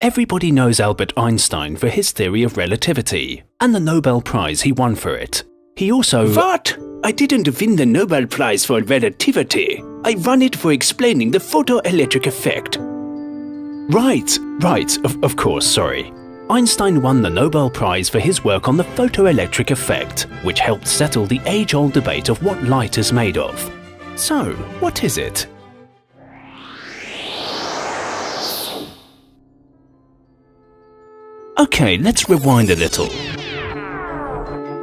Everybody knows Albert Einstein for his theory of relativity and the Nobel Prize he won for it. He also— What? I didn't win the Nobel Prize for relativity. I won it for explaining the photoelectric effect. Right, of course, sorry. Einstein won the Nobel Prize for his work on the photoelectric effect, which helped settle the age-old debate of what light is made of. So, what is it? Okay, let's rewind a little.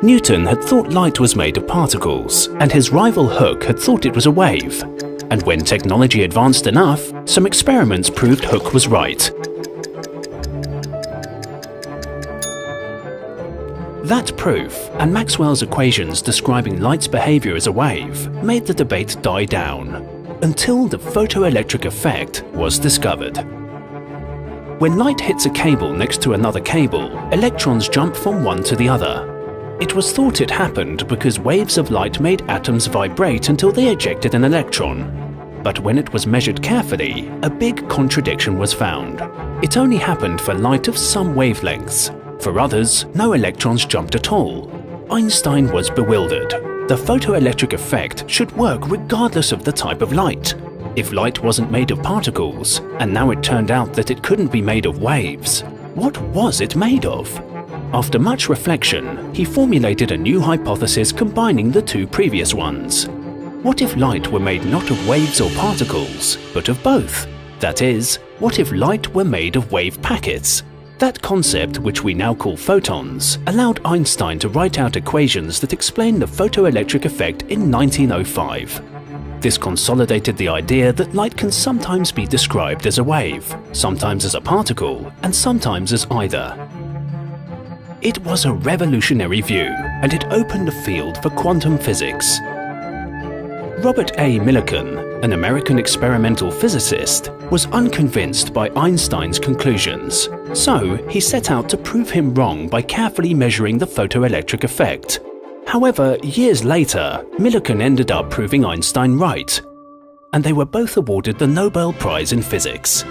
Newton had thought light was made of particles, and his rival Hooke had thought it was a wave. And when technology advanced enough, some experiments proved Hooke was right. That proof, and Maxwell's equations describing light's behavior as a wave, made the debate die down, until the photoelectric effect was discovered. When light hits a cable next to another cable, electrons jump from one to the other. It was thought it happened because waves of light made atoms vibrate until they ejected an electron. But when it was measured carefully, a big contradiction was found. It only happened for light of some wavelengths. For others, no electrons jumped at all. Einstein was bewildered. The photoelectric effect should work regardless of the type of light. If light wasn't made of particles, and now it turned out that it couldn't be made of waves, what was it made of? After much reflection, he formulated a new hypothesis combining the two previous ones. What if light were made not of waves or particles, but of both? That is, what if light were made of wave packets? That concept, which we now call photons, allowed Einstein to write out equations that explain the photoelectric effect in 1905. This consolidated the idea that light can sometimes be described as a wave, sometimes as a particle, and sometimes as either. It was a revolutionary view, and it opened a field for quantum physics. Robert A. Millikan, an American experimental physicist, was unconvinced by Einstein's conclusions, so he set out to prove him wrong by carefully measuring the photoelectric effect. However, years later, Millikan ended up proving Einstein right, and they were both awarded the Nobel Prize in Physics.